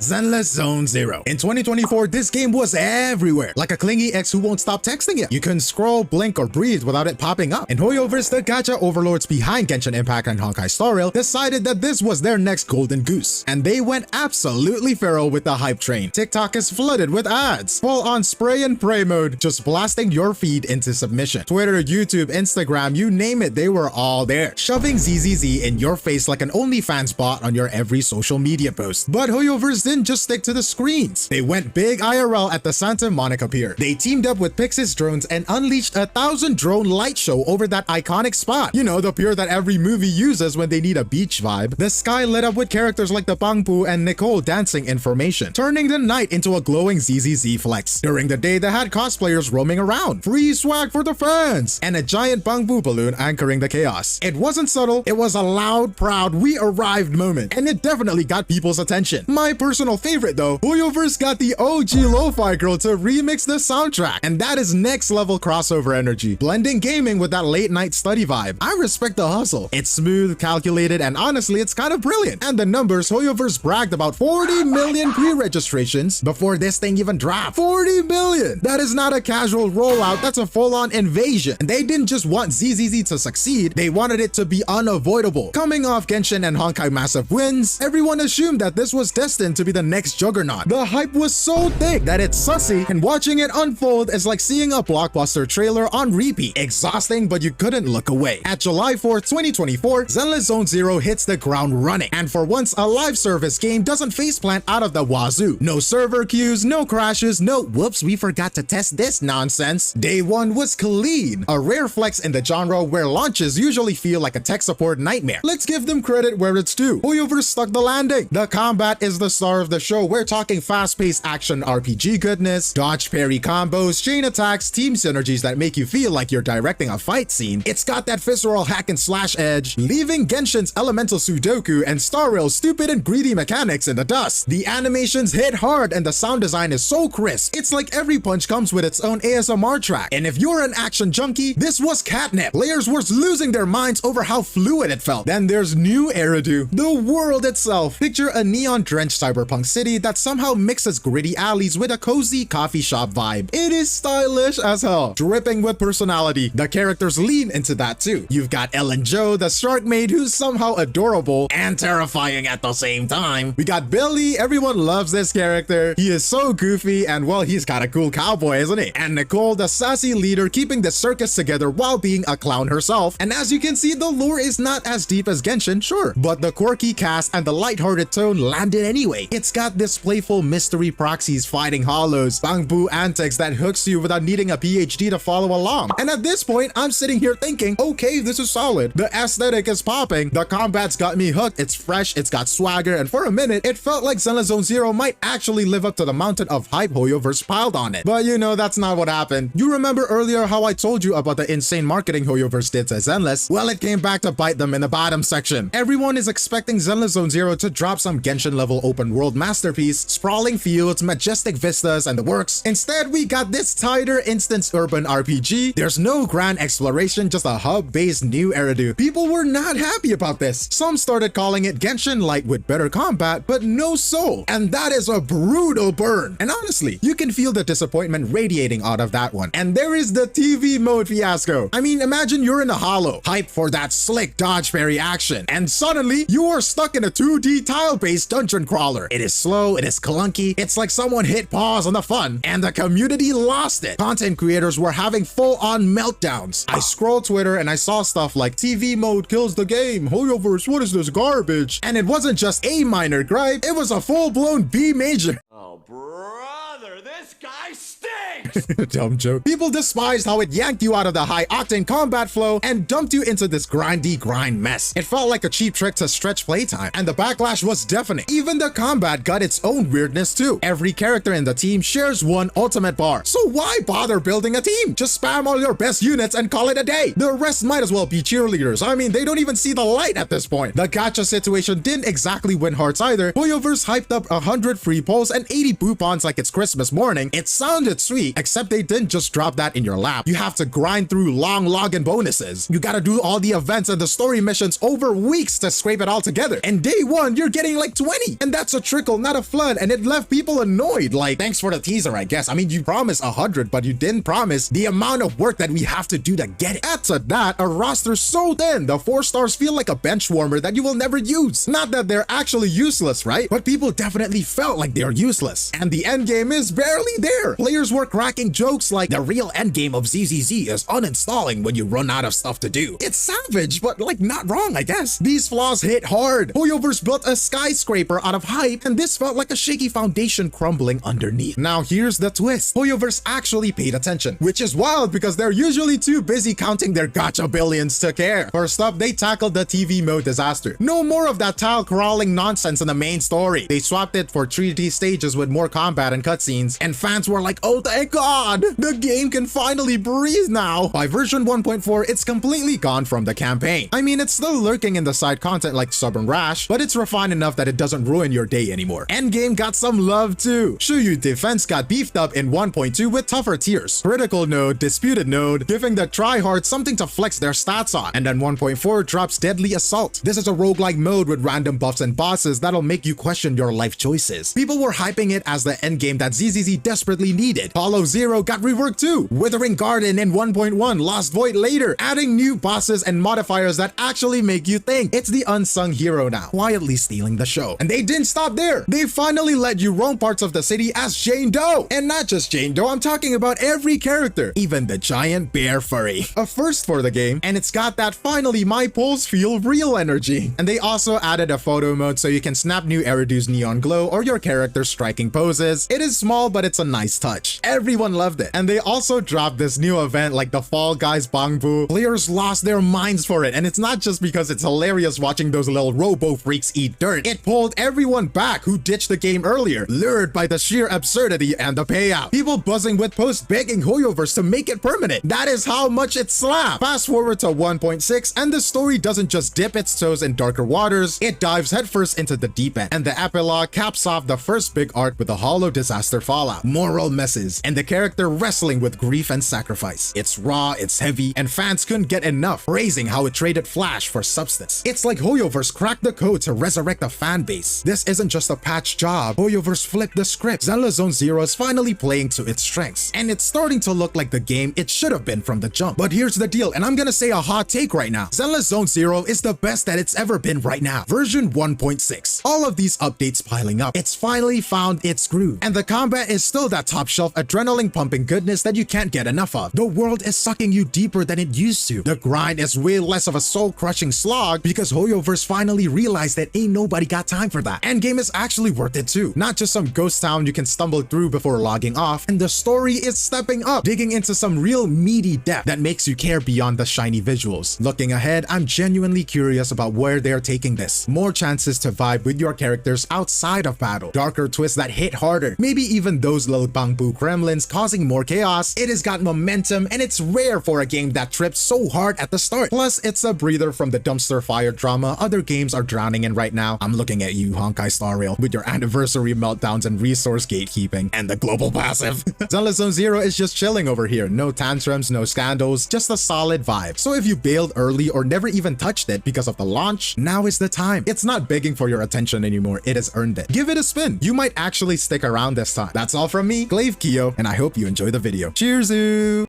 Zenless Zone Zero. In 2024, this game was everywhere, like a clingy ex who won't stop texting you. You couldn't scroll, blink, or breathe without it popping up. In Hoyoverse, the gacha overlords behind Genshin Impact and Honkai Star Rail decided that this was their next golden goose, and they went absolutely feral with the hype train. TikTok is flooded with ads, full-on spray and pray mode, just blasting your feed into submission. Twitter, YouTube, Instagram, you name it, they were all there, shoving 𝗖𝗍𝗍 in your face like an OnlyFans bot on your every social media post. But Hoyoverse didn't just stick to the screens. They went big IRL at the Santa Monica Pier. They teamed up with Pixis Drones and unleashed a 1,000-drone light show over that iconic spot. You know, the pier that every movie uses when they need a beach vibe. The sky lit up with characters like the 𝗶𝗶𝗵𝗵 and Nicole dancing in formation, turning the night into a glowing 𝗖𝗍𝗍 flex. During the day, they had cosplayers roaming around, free swag for the fans, and a giant 𝗶𝗶𝗵𝗵 balloon anchoring the chaos. It wasn't subtle, it was a loud, proud, we arrived moment, and it definitely got people's attention. My personal favorite though, Hoyoverse got the OG lo-fi girl to remix the soundtrack, and that is next level crossover energy, blending gaming with that late night study vibe. I respect the hustle. It's smooth, calculated, and honestly, it's kind of brilliant. And the numbers, Hoyoverse bragged about 40 million pre-registrations before this thing even dropped. 40 million! That is not a casual rollout, that's a full-on invasion. And they didn't just want 𝗖𝗍𝗍 to succeed, they wanted it to be unavoidable. Coming off Genshin and Honkai massive wins, everyone assumed that this was destined to be the next juggernaut. The hype was so thick that it's sussy, and watching it unfold is like seeing a blockbuster trailer on repeat. Exhausting, but you couldn't look away. At July 4th, 2024, Zenless Zone Zero hits the ground running, and for once, a live service game doesn't faceplant out of the wazoo. No server queues, no crashes, no whoops, we forgot to test this nonsense. Day one was clean, a rare flex in the genre where launches usually feel like a tech support nightmare. Let's give them credit where it's due. Hoyoverse stuck the landing. The combat is the star of the show. We're talking fast-paced action RPG goodness, dodge parry combos, chain attacks, team synergies that make you feel like you're directing a fight scene. It's got that visceral hack and slash edge, leaving Genshin's elemental Sudoku and Star Rail's stupid and greedy mechanics in the dust. The animations hit hard and the sound design is so crisp. It's like every punch comes with its own ASMR track. And if you're an action junkie, this was catnip. Players were losing their minds over how fluid it felt. Then there's new Eridu, the world itself. Picture a neon-drenched cyberpunk city that somehow mixes gritty alleys with a cozy coffee shop vibe. It is stylish as hell, dripping with personality. The characters lean into that too. You've got Ellen Jo, the shark maid, who's somehow adorable and terrifying at the same time. We got Billy, everyone loves this character. He is so goofy, and well, he's got a cool cowboy, isn't he? And Nicole, the sassy leader keeping the circus together while being a clown herself. And as you can see, the lore is not as deep as Genshin, sure, but the quirky cast and the lighthearted tone landed anyway. It's got this playful mystery proxies fighting hollows, 𝗶𝗶𝗵𝗵 antics that hooks you without needing a PhD to follow along. And at this point, I'm sitting here thinking, okay, this is solid. The aesthetic is popping, the combat's got me hooked, it's fresh, it's got swagger, and for a minute, it felt like Zenless Zone Zero might actually live up to the mountain of hype Hoyoverse piled on it. But you know, that's not what happened. You remember earlier how I told you about the insane marketing Hoyoverse did to Zenless? Well, it came back to bite them in the bottom section. Everyone is expecting Zenless Zone Zero to drop some Genshin-level open world masterpiece, sprawling fields, majestic vistas, and the works. Instead, we got this tighter instance urban RPG. There's no grand exploration, just a hub-based new Eridu. People were not happy about this. Some started calling it Genshin Light with better combat, but no soul. And that is a brutal burn. And honestly, you can feel the disappointment radiating out of that one. And there is the TV mode fiasco. I mean, imagine you're in a hollow, hype for that slick dodge parry action, and suddenly you are stuck in a 2D tile-based dungeon crawler. It is slow, it is clunky, it's like someone hit pause on the fun, and the community lost it. Content creators were having full-on meltdowns. I scrolled Twitter and I saw stuff like TV mode kills the game, Hoyoverse, what is this garbage? And it wasn't just a minor gripe, it was a full-blown B major. Oh, brother, this guy stinks! Dumb joke. People despised how it yanked you out of the high-octane combat flow and dumped you into this grindy grind mess. It felt like a cheap trick to stretch playtime, and the backlash was deafening. Even the combat got its own weirdness too. Every character in the team shares one ultimate bar, so why bother building a team? Just spam all your best units and call it a day. The rest might as well be cheerleaders. I mean, they don't even see the light at this point. The gacha situation didn't exactly win hearts either. Hoyoverse hyped up 100 free polls and 80 boopons like it's Christmas morning. It sounded sweet, except they didn't just drop that in your lap. You have to grind through long login bonuses. You gotta do all the events and the story missions over weeks to scrape it all together. And day one, you're getting like 20. And that's a trickle, not a flood. And it left people annoyed. Like, thanks for the teaser, I guess. I mean, you promised 100, but you didn't promise the amount of work that we have to do to get it. Add to that, a roster so thin, the 4 stars feel like a bench warmer that you will never use. Not that they're actually useless, right? But people definitely felt like they're useless. And the endgame is barely there. Players were cracking jokes like, the real endgame of 𝗖𝗍𝗍 is uninstalling when you run out of stuff to do. It's savage, but like not wrong, I guess. These flaws hit hard. Hoyoverse built a skyscraper out of hype, and this felt like a shaky foundation crumbling underneath. Now here's the twist. Hoyoverse actually paid attention, which is wild because they're usually too busy counting their gacha billions to care. First up, they tackled the TV mode disaster. No more of that tile crawling nonsense in the main story. They swapped it for 3D stages with more combat and cutscenes, and fans were like, oh thank god, the game can finally breathe now. By version 1.4, it's completely gone from the campaign. I mean, it's still lurking in the side content like Stubborn Rash, but it's refined enough that it doesn't ruin your day anymore. Endgame got some love too. 𝗖𝗍𝗍𝗵𝘁 defense got beefed up in 1.2 with tougher tiers. Critical node, disputed node, giving the tryhards something to flex their stats on. And then 1.4 drops Deadly Assault. This is a roguelike mode with random buffs and bosses that'll make you question your life choices. People were hyping it as the endgame that 𝗖𝗍𝗍 desperately needed. Hollow Zero got reworked too. Wuthering Garden in 1.1, Lost Void later, adding new bosses and modifiers that actually make you think. It's the unsung hero now, quietly stealing the show. And they didn't stop there. They finally let you roam parts of the city as Jane Doe. And not just Jane Doe, I'm talking about every character, even the giant bear furry. A first for the game, and it's got that finally my pulse feel real energy. And they also added a photo mode so you can snap new Eridu's neon glow or your character's striking poses. It is small, but it's a nice touch. Everyone loved it. And they also dropped this new event like the Fall Guys 𝗶𝗴𝗵𝘁. Players lost their minds for it, and it's not just because it's hilarious watching those little robo freaks eat dirt. It pulled everyone back who ditched the game earlier, lured by the sheer absurdity and the payout. People buzzing with posts begging Hoyoverse to make it permanent. That is how much it slapped. Fast forward to 1.6, and the story doesn't just dip its toes in darker waters, it dives headfirst into the deep end. And the epilogue caps off the first big arc with the Hollow disaster fallout, moral messes, and the character wrestling with grief and sacrifice. It's raw, it's heavy, and fans couldn't get enough, praising how it traded flash for substance. It's like Hoyoverse cracked the code to resurrect a fan base. This isn't just a patch job. Hoyoverse flipped the script. Zenless Zone Zero is finally playing to its strengths, and it's starting to look like the game it should have been from the jump. But here's the deal, and I'm gonna say a hot take right now. Zenless Zone Zero is the best that it's ever been right now. Version 1.6. All of these updates piling up, it's finally found its groove. And the combat is still that top shelf adrenaline pumping goodness that you can't get enough of. The world is sucking you deeper than it used to. The grind is way less of a soul-crushing slog because Hoyoverse finally realized that ain't nobody got time for that. Endgame is actually worth it too. Not just some ghost town you can stumble through before logging off, and the story is stepping up, digging into some real meaty depth that makes you care beyond the shiny visuals. Looking ahead, I'm genuinely curious about where they're taking this. More chances to vibe with your characters outside of battle, darker twists that hit harder, maybe even those little 𝗶𝗴𝗵𝘁 gremlins causing more chaos. It has got momentum, and it's rare for a game that trips so hard at the start. Plus, it's a breather from the dumpster fire drama other games are drowning in right now. I'm looking at you, 𝗖𝗍𝗆𝗆, with your anniversary meltdowns and resource gatekeeping, and the global passive. Zenless Zone Zero is just chilling over here. No tantrums, no scandals, just a solid vibe. So if you bailed early or never even touched it because of the launch, now is the time. It's not begging for your attention anymore, it has earned it. Give it a spin. You might actually stick around this time. That's all from me, 𝗖𝗍𝗆𝗆, and I hope you enjoy the video. Cheers!